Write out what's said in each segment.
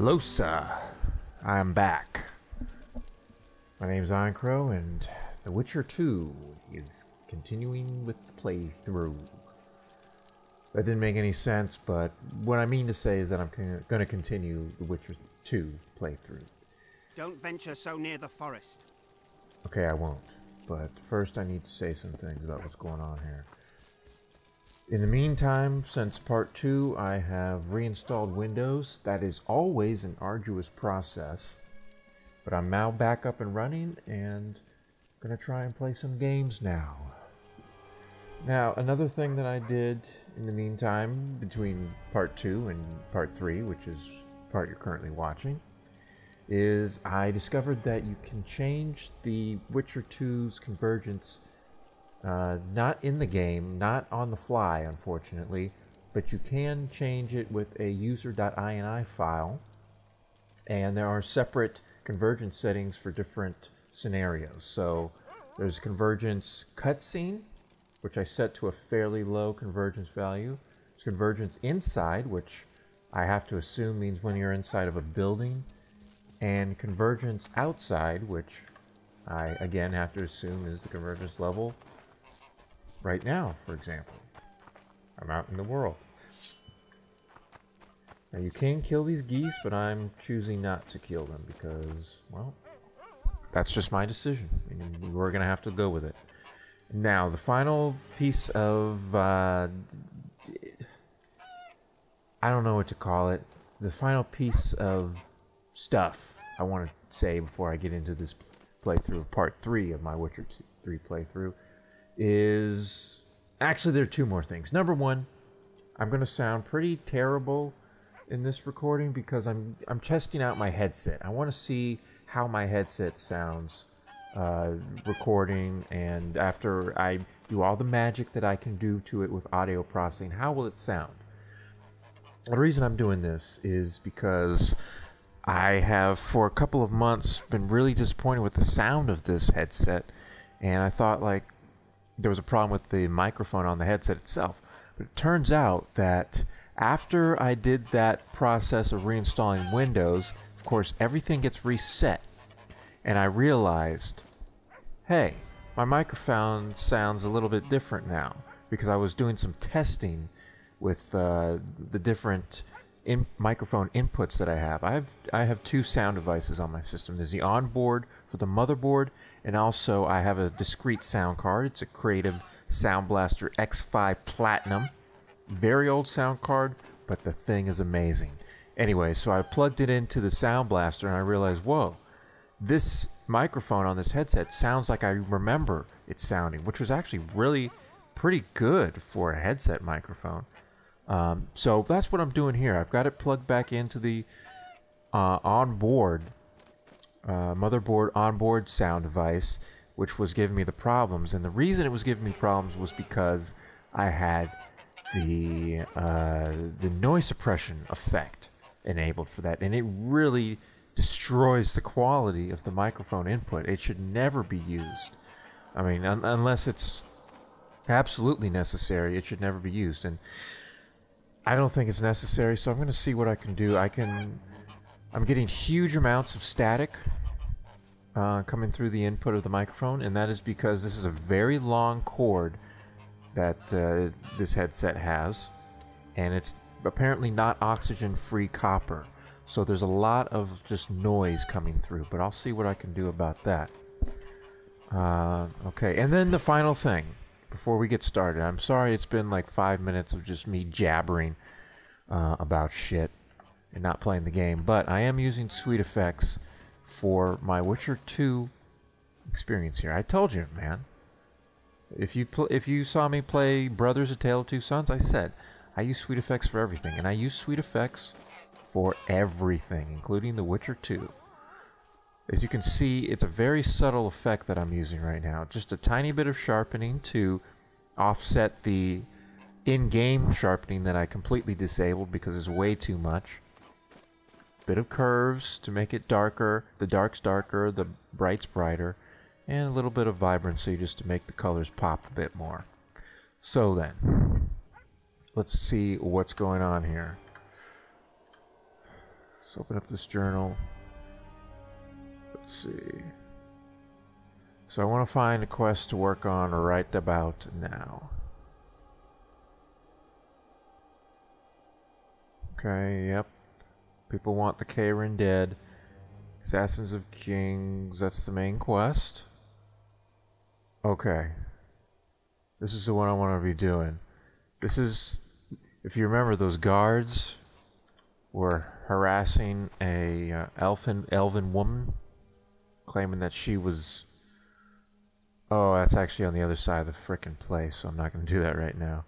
Hello, sir. I'm back. My name's Eincrou, and The Witcher 2 is continuing with the playthrough. That didn't make any sense, but what I mean to say is that I'm going to continue The Witcher 2 playthrough. Don't venture so near the forest. Okay, I won't. But first I need to say some things about what's going on here. In the meantime, since part 2, I have reinstalled Windows. That is always an arduous process. But I'm now back up and running, and I'm going to try and play some games now. Now, another thing that I did in the meantime, between part 2 and part 3, which is the part you're currently watching, is I discovered that you can change the Witcher 2's convergence not in the game, not on the fly, unfortunately, but you can change it with a user.ini file, and there are separate convergence settings for different scenarios. So there's convergence cutscene, which I set to a fairly low convergence value. There's convergence inside, which I have to assume means when you're inside of a building, and convergence outside, which I again have to assume is the convergence level right now, for example. I'm out in the world. Now you can kill these geese, but I'm choosing not to kill them because, well, that's just my decision. And we're going to have to go with it. Now, the final piece of, I don't know what to call it. The final piece of stuff I want to say before I get into this playthrough of part 3 of my Witcher 3 playthrough is, actually there are two more things. Number one, I'm going to sound pretty terrible in this recording because I'm testing out my headset. I want to see how my headset sounds recording, and after I do all the magic that I can do to it with audio processing, how will it sound? The reason I'm doing this is because I have for a couple of months been really disappointed with the sound of this headset, and I thought like there was a problem with the microphone on the headset itself. But it turns out that after I did that process of reinstalling Windows, of course everything gets reset, and I realized, hey, my microphone sounds a little bit different now because I was doing some testing with the different microphone inputs that I have. I have two sound devices on my system. There's the onboard for the motherboard, and also I have a discrete sound card. It's a Creative Sound Blaster X5 Platinum. Very old sound card, but the thing is amazing. Anyway, so I plugged it into the Sound Blaster, and I realized, whoa, this microphone on this headset sounds like I remember it sounding, which was actually really pretty good for a headset microphone. So that's what I'm doing here. I've got it plugged back into the motherboard onboard sound device, which was giving me the problems. And the reason it was giving me problems was because I had the noise suppression effect enabled for that, and it really destroys the quality of the microphone input. It should never be used. I mean, unless it's absolutely necessary, it should never be used. And I don't think it's necessary, so I'm going to see what I can do. I'm getting huge amounts of static coming through the input of the microphone, and that is because this is a very long cord that this headset has, and it's apparently not oxygen-free copper. So there's a lot of just noise coming through, but I'll see what I can do about that. Okay, and then the final thing before we get started. I'm sorry it's been like 5 minutes of just me jabbering about shit and not playing the game, but I am using Sweet Effects for my Witcher 2 experience here. I told you, man. If you saw me play Brothers: A Tale of Two Sons, I said I use Sweet Effects for everything, and I use Sweet Effects for everything, including The Witcher 2. As you can see, it's a very subtle effect that I'm using right now. Just a tiny bit of sharpening to offset the in-game sharpening that I completely disabled because it's way too much. Bit of curves to make it darker. The dark's darker, the bright's brighter. And a little bit of vibrancy just to make the colors pop a bit more. So then, let's see what's going on here. Let's open up this journal. Let's see. So I want to find a quest to work on right about now. Okay, yep. People want the Karen dead. Assassins of Kings, that's the main quest. Okay. This is the one I want to be doing. This is, if you remember, those guards were harassing a elven woman, claiming that she was... Oh, that's actually on the other side of the frickin' place, so I'm not going to do that right now.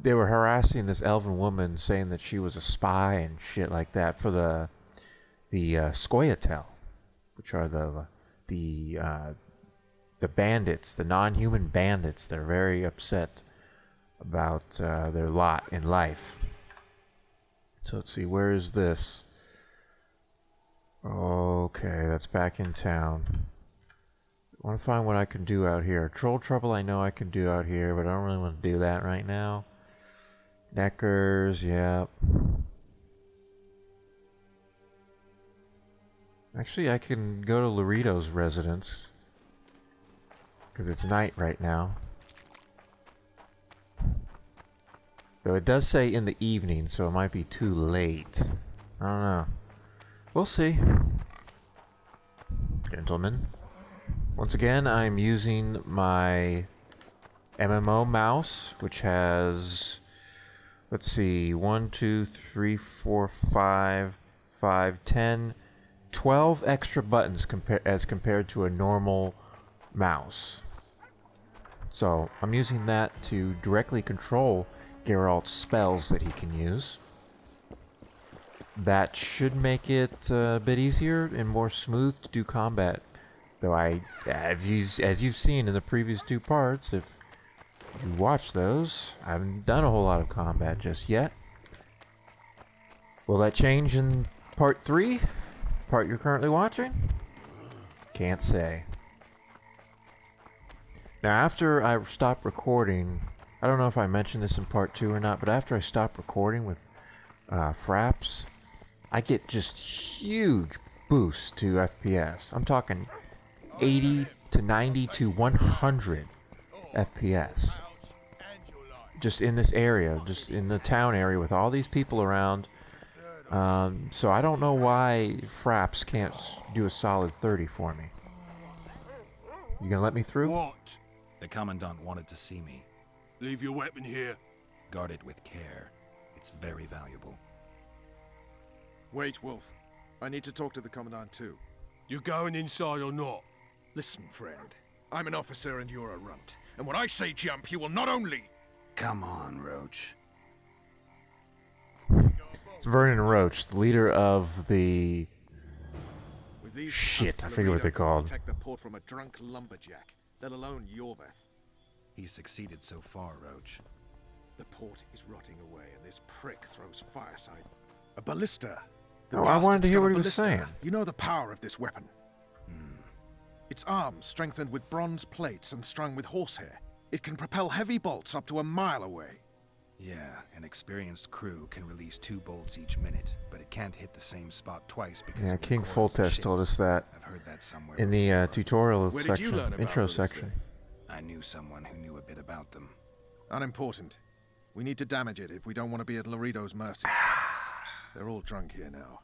They were harassing this elven woman, saying that she was a spy and shit like that for the Scoia'tael, which are the bandits, the non-human bandits. They're very upset about their lot in life. So let's see, where is this? Okay, that's back in town. I want to find what I can do out here. Troll trouble I know I can do out here, but I don't really want to do that right now. Neckers, yeah. Actually, I can go to Laurito's residence, because it's night right now. Though it does say in the evening, so it might be too late. I don't know. We'll see. Gentlemen. Once again, I'm using my MMO mouse, which has, let's see, 1, 2, 3, 4, 5, 10, 12 extra buttons as compared to a normal mouse. So I'm using that to directly control Geralt's spells that he can use. That should make it a bit easier and more smooth to do combat. Though as you've seen in the previous 2 parts, if you watch those, I haven't done a whole lot of combat just yet. Will that change in part 3? Part you're currently watching? Can't say. Now, after I stop recording, I don't know if I mentioned this in part 2 or not, but after I stop recording with Fraps, I get just huge boosts to FPS. I'm talking 80 to 90 to 100 FPS. Just in this area, just in the town area with all these people around. So I don't know why Fraps can't do a solid 30 for me. You gonna let me through? What? The Commandant wanted to see me. Leave your weapon here. Guard it with care. It's very valuable. Wait, Wolf. I need to talk to the Commandant too. You going inside or not? Listen, friend. I'm an officer and you're a runt. And when I say jump, you will not only... Come on, Roach. It's Vernon Roach, the leader of the... Shit, I forget what they're called. Protect the port from a drunk lumberjack, let alone Yorveth. He's succeeded so far, Roach. The port is rotting away and this prick throws fireside. A ballista. Oh, I wanted to hear what he was saying. You know the power of this weapon. Its arms strengthened with bronze plates and strung with horsehair. It can propel heavy bolts up to a mile away. Yeah, an experienced crew can release 2 bolts each minute, but it can't hit the same spot twice because Yeah, of the King coils of Foltest shit. told us that I've heard that somewhere in the before. tutorial Where did you section, learn about intro ballista? section. I knew someone who knew a bit about them. Unimportant. We need to damage it if we don't want to be at Laurito's mercy. They're all drunk here now.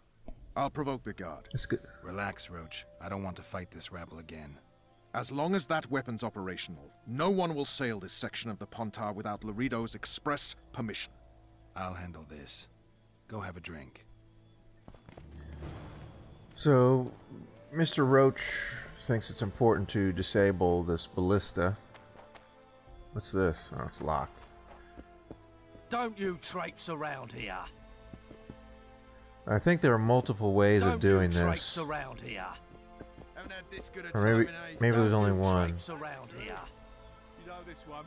I'll provoke the guard. That's good. Relax, Roach. I don't want to fight this rabble again. As long as that weapon's operational, no one will sail this section of the Pontar without Laurito's express permission. I'll handle this. Go have a drink. So, Mr. Roach thinks it's important to disable this ballista. What's this? Oh, it's locked. Don't you traipse around here. I think there are multiple ways of doing traipse this. around here. Haven't had this good a Or time maybe, in ages. maybe there's only You one. traipse around here. You know this one.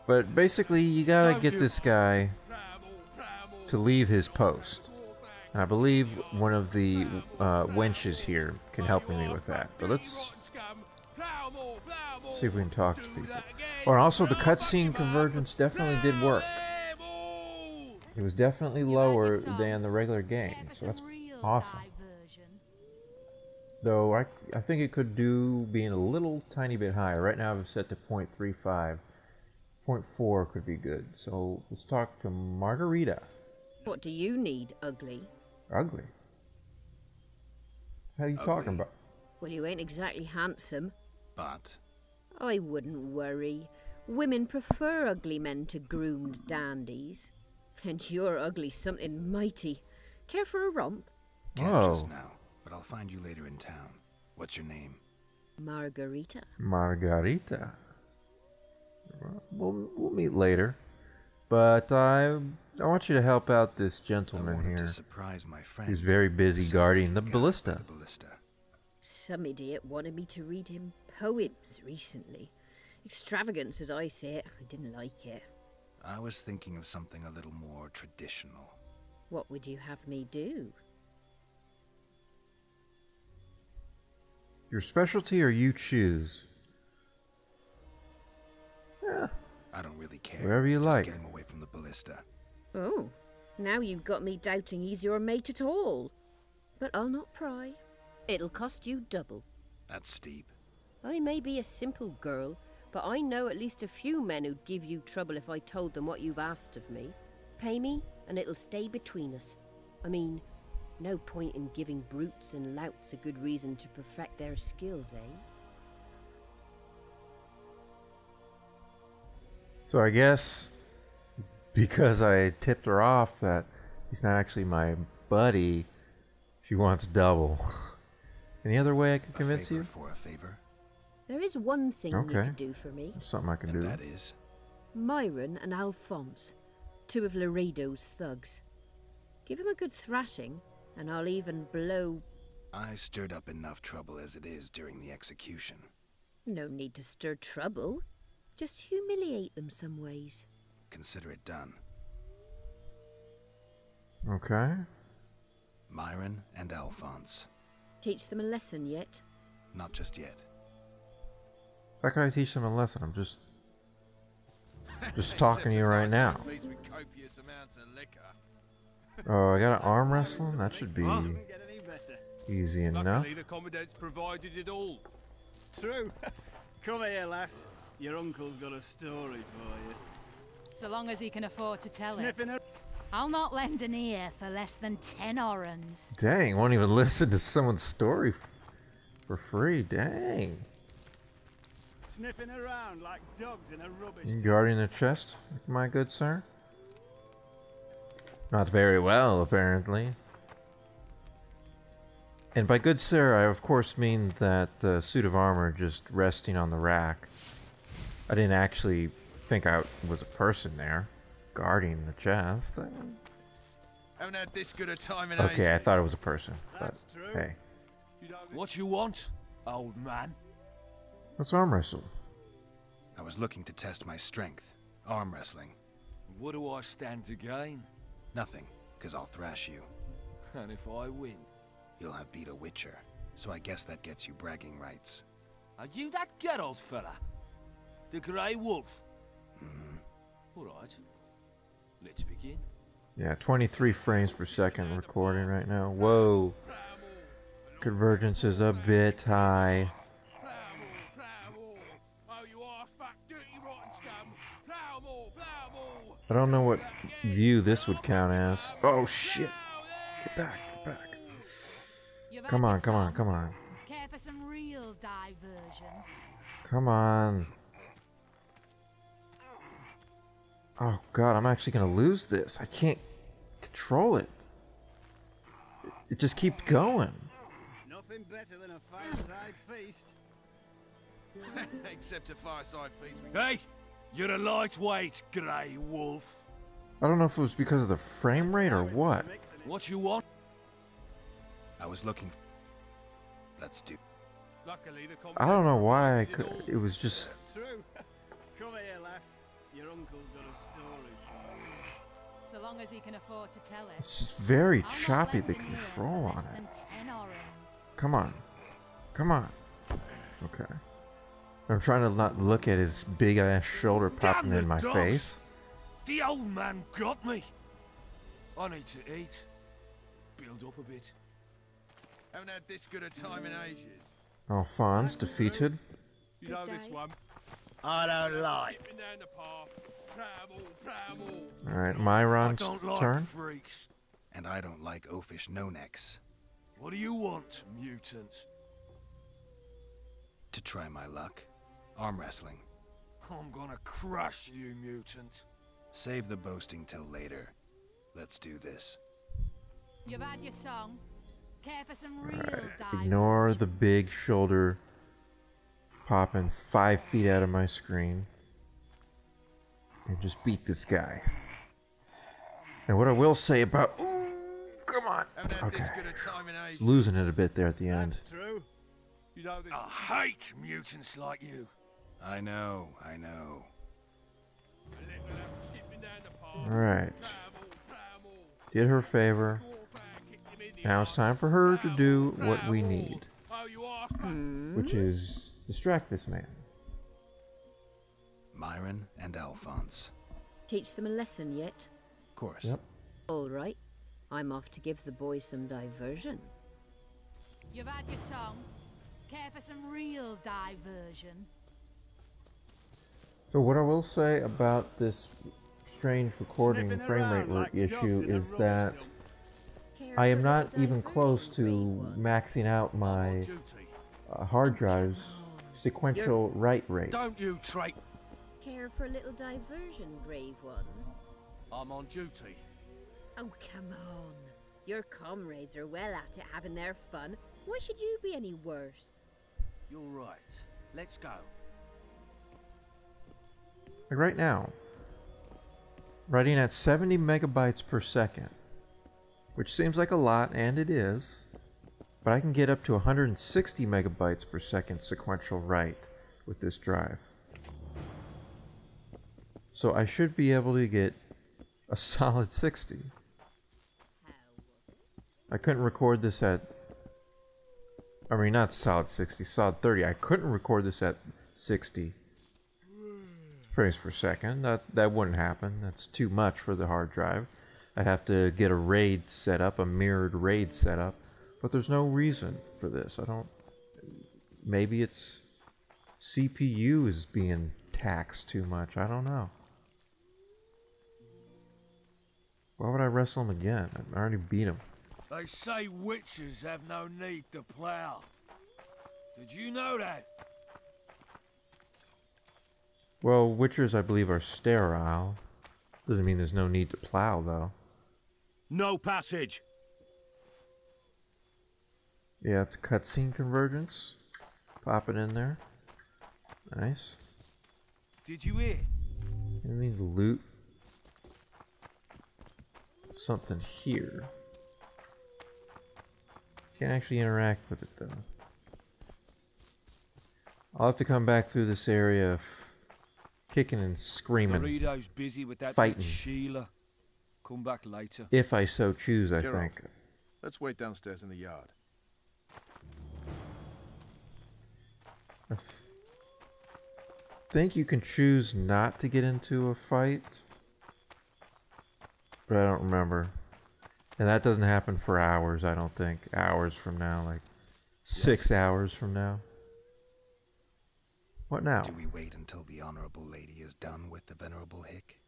But basically, you gotta Don't get you- this guy to leave his post. And I believe one of the wenches here can help me with that. But let's see if we can talk to people. Or also, the cutscene convergence definitely did work. It was definitely lower than the regular game, so that's awesome. Though I think it could do being a little tiny bit higher. Right now I've set to 0.35. 0.4 could be good. So let's talk to Margarita. What do you need, ugly? Ugly? How are you talking about? Well, you ain't exactly handsome. But I wouldn't worry. Women prefer ugly men to groomed dandies. And you're ugly something mighty. Care for a romp? can't Oh. just now. But I'll find you later in town. What's your name? Margarita. Margarita. We'll meet later. But I want you to help out this I gentleman wanted here. to surprise my friend. He's very busy So guarding the we could ballista. gather the ballista. Some idiot wanted me to read him poems recently. Extravagance, as I say it. I didn't like it. I was thinking of something a little more traditional. What would you have me do? Your specialty or you choose. Yeah. I don't really care. Wherever you Just like. Get him away from the ballista. Oh, now you've got me doubting he's your mate at all. But I'll not pry. It'll cost you double. That's steep. I may be a simple girl, but I know at least a few men who'd give you trouble if I told them what you've asked of me. Pay me, and it'll stay between us. I mean, no point in giving brutes and louts a good reason to perfect their skills, eh? So I guess because I tipped her off that he's not actually my buddy, she wants double. Any other way I can convince favor you? for a favor. There is one thing you Okay. can do for me. Something I can And do. that is. Myron and Alphonse, two of Laredo's thugs. Give him a good thrashing, and I'll even blow... I stirred up enough trouble as it is during the execution. No need to stir trouble. Just humiliate them some ways. Consider it done. Okay. Myron and Alphonse. Teach them a lesson yet? Not just yet. How can I teach them a lesson? I'm just talking to you right now. Oh, I got an arm wrestling? That should be Doesn't get any better. easy enough. Luckily, the Commandant's provided it all. True. Come here, lass. Your uncle's got a story for you. So long as he can afford to tell it. Sniffing her. I'll not lend an ear for less than 10 orans. Dang, won't even listen to someone's story for free. Dang. Sniffing around like dogs in a rubbish. You guarding the chest, my good sir? Not very well, apparently. And by good sir, I of course mean that suit of armor just resting on the rack. I didn't actually think I was a person there, guarding the chest. Haven't had this good a time in Okay, I ages. thought it was a person, but That's true. hey, What you want, old man? let's arm wrestle. I was looking to test my strength. Arm wrestling. What do I stand to gain? Nothing, because I'll thrash you. And if I win? You'll have beat a witcher, so I guess that gets you bragging rights. Are you that good old fella? The Grey Wolf? All right. Let's begin. Yeah, 23 frames per second recording right now. Whoa. Convergence is a bit high. I don't know what view this would count as. Oh shit. Get back, get back. You've Come heard on, the come on, song. come on. Care for some real diversion? Come on. Oh god, I'm actually gonna lose this. I can't control it. It just keeps going. Nothing better than a fireside feast. Except a fireside feast. Hey! You're a lightweight, Grey Wolf. I don't know if it was because of the frame rate or what. What you want? I was looking. Let's do. Luckily, the I don't know why I provided could. it It was just. True. Come here, lass. Your uncle's got a story for you. So long as he can afford to tell it. It's just very I'll not choppy, lend the an ear control for less on it. than 10 orans. Come on. Come on. Okay. I'm trying to not look at his big ass shoulder popping Damn in my the dogs. face. The old man got me. I need to eat. Build up a bit. Haven't had this good a time in ages. Alphonse defeated. You know this one. I don't like. Skipping down the path. Pramble. Alright, I Myron's don't like turn. freaks. And I don't like oafish no-necks. What do you want, mutant? To try my luck. Arm wrestling. I'm gonna crush you, mutant. Save the boasting till later. Let's do this. You've had your song. Care for some real Alright, dive? ignore the big shoulder popping 5 feet out of my screen. And just beat this guy. And what I will say about... Ooh, come on! Haven't had Okay. this good a time in ages. Losing it a bit there at the end. That's true. You know this. I hate mutants like you. I know. Skipping down the path. Alright. Pramble. Did her a favor. Warfare, kick him in the Now it's arse. time for her to do what we Pramble. need. Oh, you are. Which is distract this man. Myron and Alphonse. Teach them a lesson yet? Of course. Yep. All right. I'm off to give the boys some diversion. You've had your song. Care for some real diversion? So what I will say about this strange recording Sniffing frame rate around like issue dogs in a is rubbish that dump. I am not even close to maxing out my Duty. hard drive's sequential write rate. Don't you trait. Care for a little diversion, brave one? I'm on duty. Oh, come on. Your comrades are well at it having their fun. Why should you be any worse? You're right. Let's go. Like right now, writing at 70 megabytes per second, which seems like a lot, and it is, but I can get up to 160 megabytes per second sequential write with this drive. So I should be able to get a solid 60. I couldn't record this at, I mean not solid 60, solid 30. I couldn't record this at 60 frames per second. That wouldn't happen. That's too much for the hard drive. I'd have to get a RAID set up, a mirrored RAID set up. But there's no reason for this. Maybe it's CPU is being taxed too much. I don't know. Why would I wrestle him again? I already beat him. They say witches have no need to plough. Did you know that? Well, witchers, I believe, are sterile. Doesn't mean there's no need to plow, though. No passage. Yeah, it's a cutscene convergence. Pop it in there. Nice. Did you hear? I need to loot something here. Can't actually interact with it, though. I'll have to come back through this area kicking and screaming. Dorito's busy with that Fighting. bitch Sheila. Come back later. If I so choose, I Geralt. think. Let's wait downstairs in the yard. I think you can choose not to get into a fight, but I don't remember. And that doesn't happen for hours, I don't think. Hours from now, like 6 hours from now. What now? Do we wait until the honorable lady is done with the venerable hick?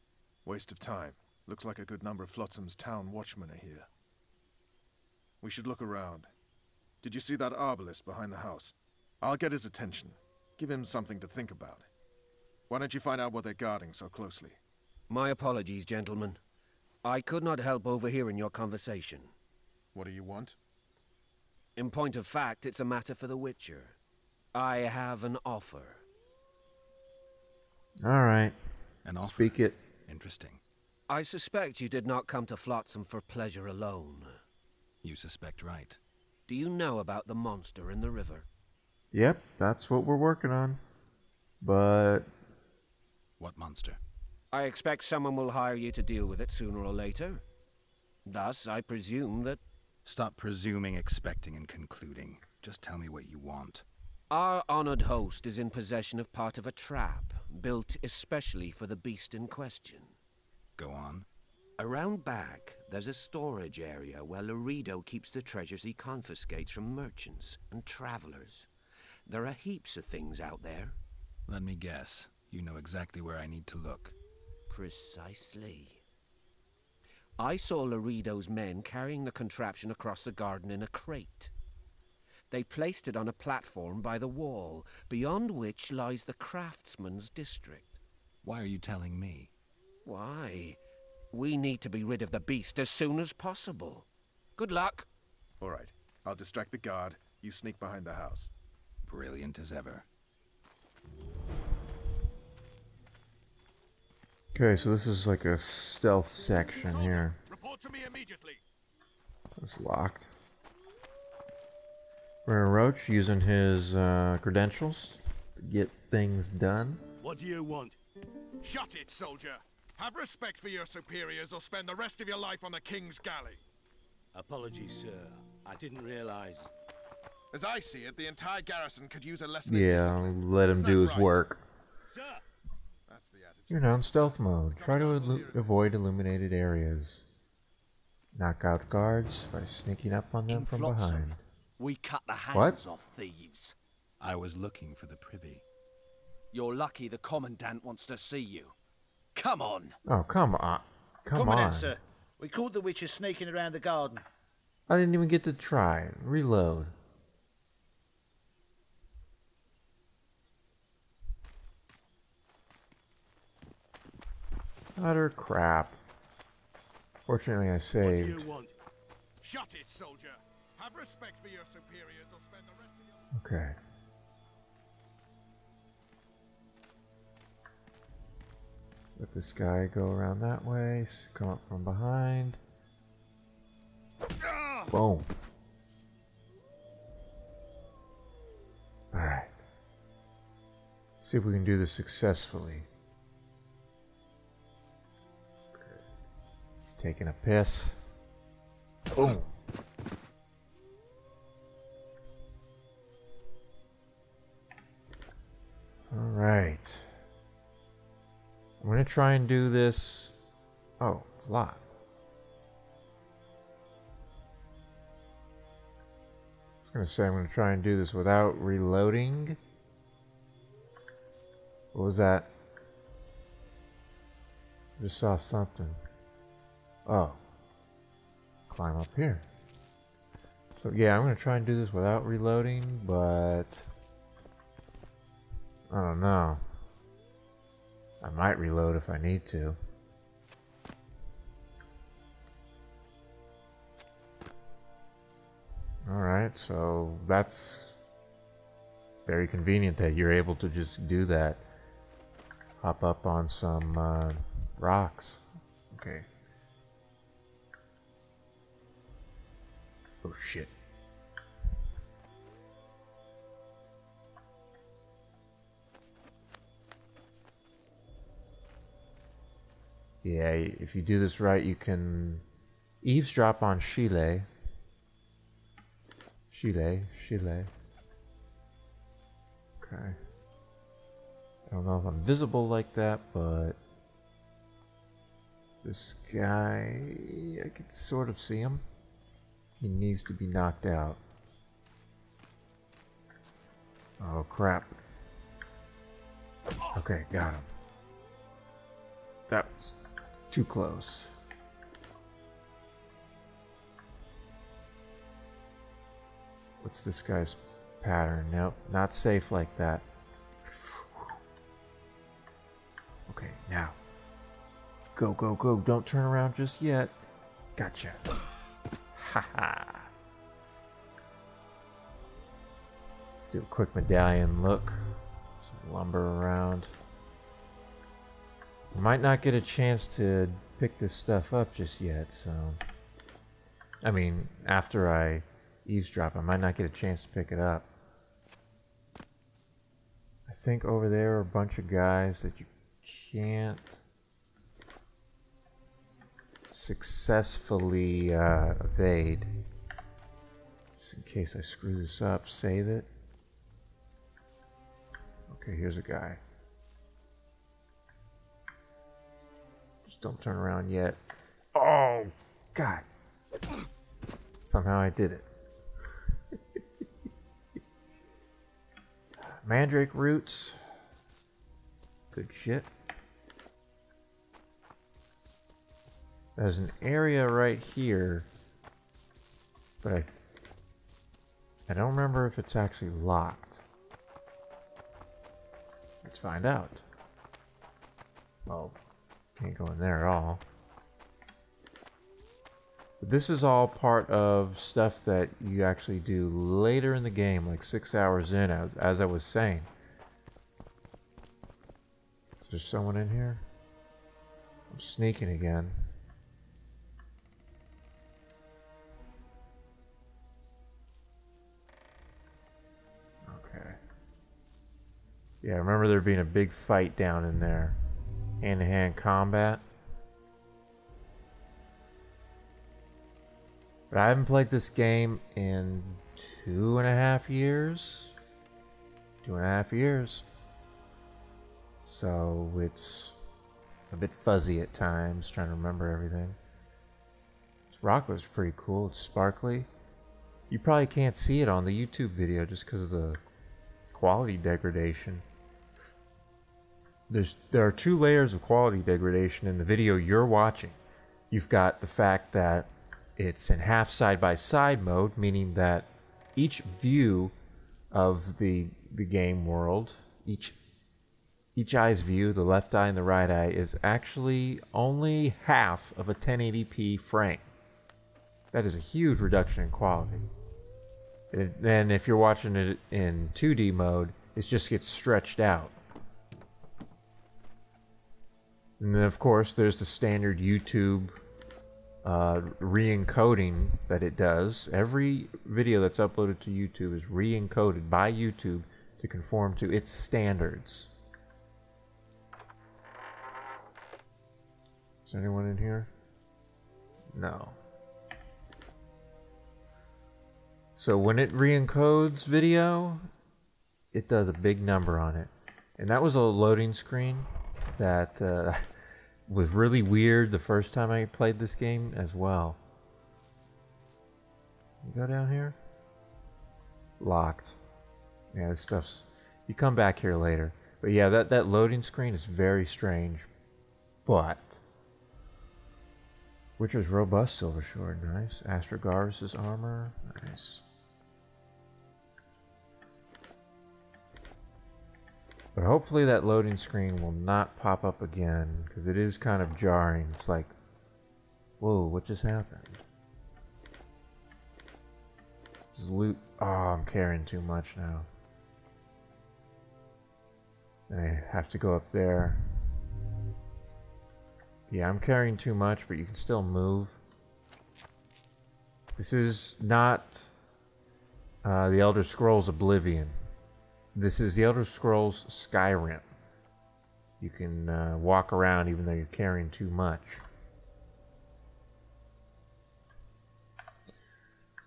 Waste of time. Looks like a good number of Flotsam's town watchmen are here. We should look around. Did you see that arbalist behind the house? I'll get his attention. Give him something to think about. Why don't you find out what they're guarding so closely? My apologies, gentlemen. I could not help overhearing your conversation. What do you want? In point of fact, it's a matter for the Witcher. I have an offer. Alright. An offer? Speak it. Interesting. I suspect you did not come to Flotsam for pleasure alone. You suspect right. Do you know about the monster in the river? Yep, that's what we're working on. But What monster? I expect someone will hire you to deal with it sooner or later. Thus, I presume that Stop presuming, expecting, and concluding. Just tell me what you want. our honored host is in possession of part of a trap, built especially for the beast in question. Go on. Around back, there's a storage area where Laredo keeps the treasures he confiscates from merchants and travelers. There are heaps of things out there. Let me guess. You know exactly where I need to look. Precisely. I saw Laredo's men carrying the contraption across the garden in a crate. They placed it on a platform by the wall, beyond which lies the craftsman's district. Why are you telling me? Why? We need to be rid of the beast as soon as possible. Good luck. All right. I'll distract the guard. You sneak behind the house. Brilliant as ever. Okay, so this is like a stealth section here. Report to me immediately. It's locked. We're Roach using his credentials to get things done. What do you want? Shut it, soldier. Have respect for your superiors or spend the rest of your life on the King's galley. Apologies, sir. I didn't realize. As I see it, the entire garrison could use a lesson in Yeah, discipline. let him Isn't do that his right? work. Sir! That's the attitude. You're now in stealth mode. Try to avoid illuminated areas. Knock out guards by sneaking up on them In from Flotsam, behind. we cut the hands What? off thieves. I was looking for the privy. You're lucky the Commandant wants to see you. Come on! Oh, come on. Come on. in, sir. We caught the witches sneaking around the garden. I didn't even get to try. Reload. Utter crap. Fortunately, I What do saved. you want? Shut it, soldier. Have respect for your superiors or spend the rest of your life. Okay. Let this guy go around that way. Come up from behind. Boom. Alright. See if we can do this successfully. He's taking a piss. Boom. Alright. I'm gonna try and do this. Oh, it's locked. I was gonna say I'm gonna try and do this without reloading. What was that? I just saw something. Oh. Climb up here. So yeah, I'm gonna try and do this without reloading, but I don't know. I might reload if I need to. Alright, so that's very convenient that you're able to just do that. Hop up on some rocks. Okay. Oh shit. Yeah, if you do this right, you can eavesdrop on Chile. Chile. Okay. I don't know if I'm visible like that, but this guy, I can sort of see him. He needs to be knocked out. Oh crap. Okay, got him. That was too close. What's this guy's pattern? Nope, not safe like that. Okay, now. Go, go, go. Don't turn around just yet. Gotcha. Haha. Do a quick medallion look. Some lumber around. I might not get a chance to pick this stuff up just yet, so... I mean, after I eavesdrop, I might not get a chance to pick it up. I think over there are a bunch of guys that you can't successfully evade. Just in case I screw this up, save it. Okay, here's a guy. Just don't turn around yet. God. Somehow I did it. Mandrake roots. Good shit. There's an area right here, but I don't remember if it's actually locked. Let's find out. Well, can't go in there at all. But this is all part of stuff that you actually do later in the game, like 6 hours in, as I was saying. Is there someone in here? I'm sneaking again. Okay. Yeah, I remember there being a big fight down in there. Hand-to-hand combat. But I haven't played this game in 2.5 years. 2.5 years. So it's a bit fuzzy at times, trying to remember everything. This rock was pretty cool. It's sparkly. You probably can't see it on the YouTube video just because of the quality degradation. There are 2 layers of quality degradation in the video you're watching. You've got the fact that it's in half side-by-side mode, meaning that each view of the game world, each eye's view, the left eye and the right eye, is actually only half of a 1080p frame. That is a huge reduction in quality. Then if you're watching it in 2D mode, it just gets stretched out. And then of course there's the standard YouTube re-encoding that it does. Every video that's uploaded to YouTube is re-encoded by YouTube to conform to its standards. Is there anyone in here? No. So when it re-encodes video, it does a big number on it. And that was a loading screen that was really weird the first time I played this game as well. You go down here? Locked. Yeah, this stuff's... You come back here later. But yeah, that loading screen is very strange. But... Witcher's robust silver sword, nice. Astrogarus' armor, nice. But hopefully that loading screen will not pop up again, because it is kind of jarring. It's like, whoa, what just happened? This loot. Oh, I'm carrying too much now. And I have to go up there. Yeah, I'm carrying too much, but you can still move. This is not the Elder Scrolls Oblivion. This is the Elder Scrolls Skyrim. You can walk around even though you're carrying too much.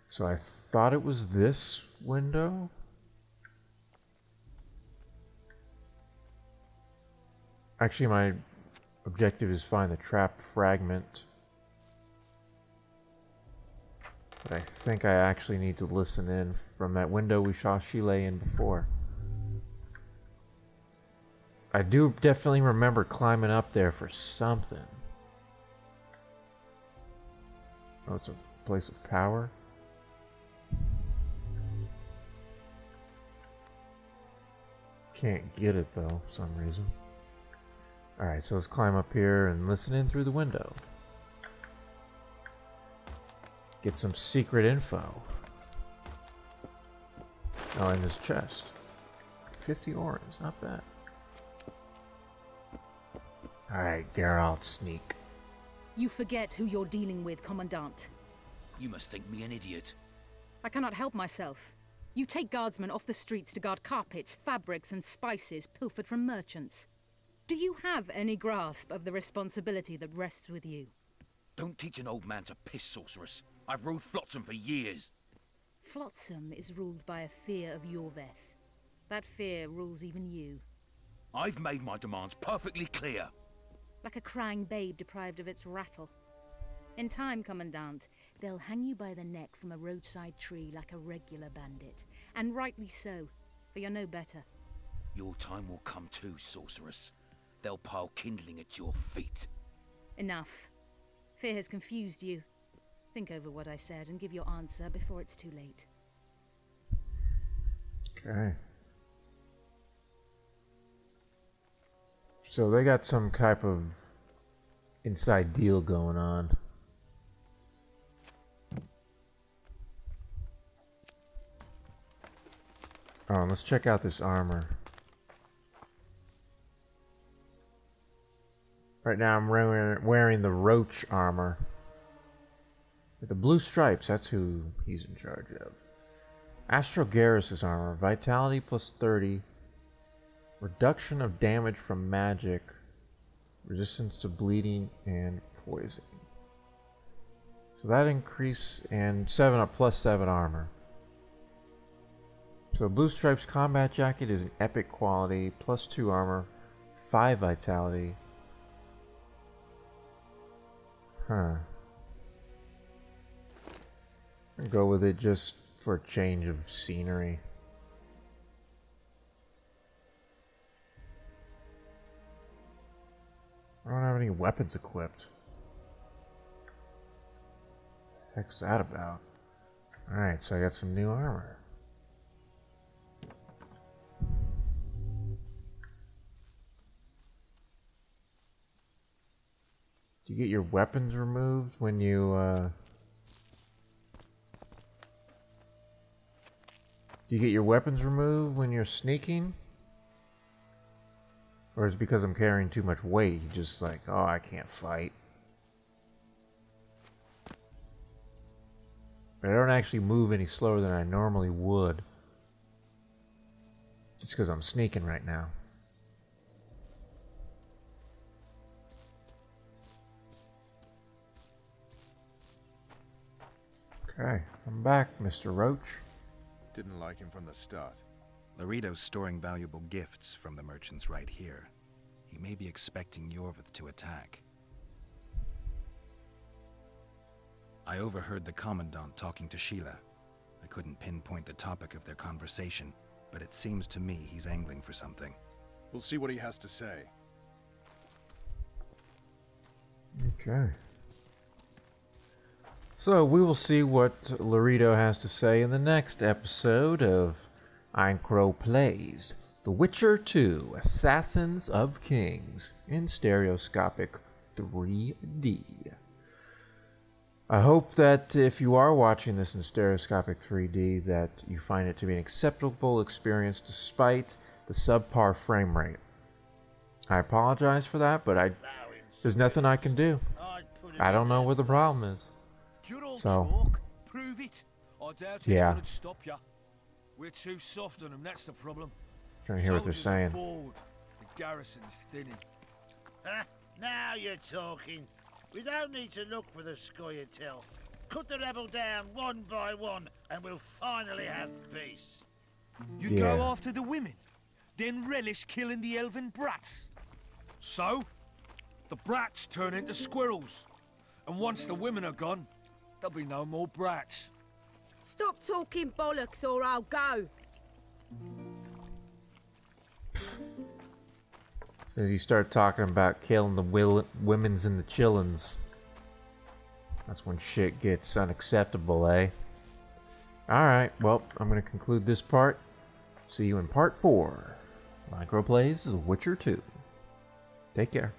So I thought it was this window. Actually, my objective is find the trapped fragment. But I think I actually need to listen in from that window we saw Sheila in before. I do definitely remember climbing up there for something. Oh, it's a place of power? Can't get it though, for some reason. Alright, so let's climb up here and listen in through the window. Get some secret info. Oh, in this chest. 50 orbs, not bad. Alright, Geralt, sneak. You forget who you're dealing with, Commandant. You must think me an idiot. I cannot help myself. You take guardsmen off the streets to guard carpets, fabrics, and spices pilfered from merchants. Do you have any grasp of the responsibility that rests with you? Don't teach an old man to piss, sorceress. I've ruled Flotsam for years. Flotsam is ruled by a fear of Yorveth. That fear rules even you. I've made my demands perfectly clear. Like a crying babe deprived of its rattle. In time, Commandant, they'll hang you by the neck from a roadside tree like a regular bandit. And rightly so, for you're no better. Your time will come too, sorceress. They'll pile kindling at your feet. Enough. Fear has confused you. Think over what I said and give your answer before it's too late. Okay. So they got some type of inside deal going on. Let's check out this armor. Right now I'm wearing the roach armor. With the blue stripes, that's who he's in charge of. Astral Garrus' armor. Vitality plus 30. Reduction of damage from magic. Resistance to bleeding and poison. So that increase and 7 up plus 7 armor. So Blue Stripes combat jacket is an epic quality, plus 2 armor, 5 vitality. Huh. I'll go with it just for a change of scenery. I don't have any weapons equipped. What the heck's that about? Alright, so I got some new armor. Do you get your weapons removed when you, Do you get your weapons removed when you're sneaking? Or is it because I'm carrying too much weight? You're just like, oh, I can't fight. But I don't actually move any slower than I normally would. Just because I'm sneaking right now. Okay, I'm back, Mr. Roach. Didn't like him from the start. Laredo's storing valuable gifts from the merchants right here. He may be expecting Yorvith to attack. I overheard the Commandant talking to Sheila. I couldn't pinpoint the topic of their conversation, but it seems to me he's angling for something. We'll see what he has to say. Okay. So we will see what Laredo has to say in the next episode of Eincrou Plays The Witcher 2 Assassins of Kings in stereoscopic 3D. I hope that if you are watching this in stereoscopic 3D that you find it to be an acceptable experience despite the subpar frame rate. I apologize for that, but there's nothing I can do. I don't know what the problem is. So, prove it. I doubt yeah. would stop you. We're too soft on them, that's the problem. Trying to hear what they're saying. Bored. The garrison's thinning. Now you're talking. We don't need to look for the Scoia'tael. Cut the rebel down one by one, and we'll finally have peace. You go after the women, then relish killing the elven brats. So, the brats turn into squirrels. And once the women are gone, there'll be no more brats. Stop talking bollocks or I'll go. So you start talking about killing the women's and the chillins. That's when shit gets unacceptable, eh? Alright, well, I'm going to conclude this part. See you in part 4. Microplays The Witcher 2. Take care.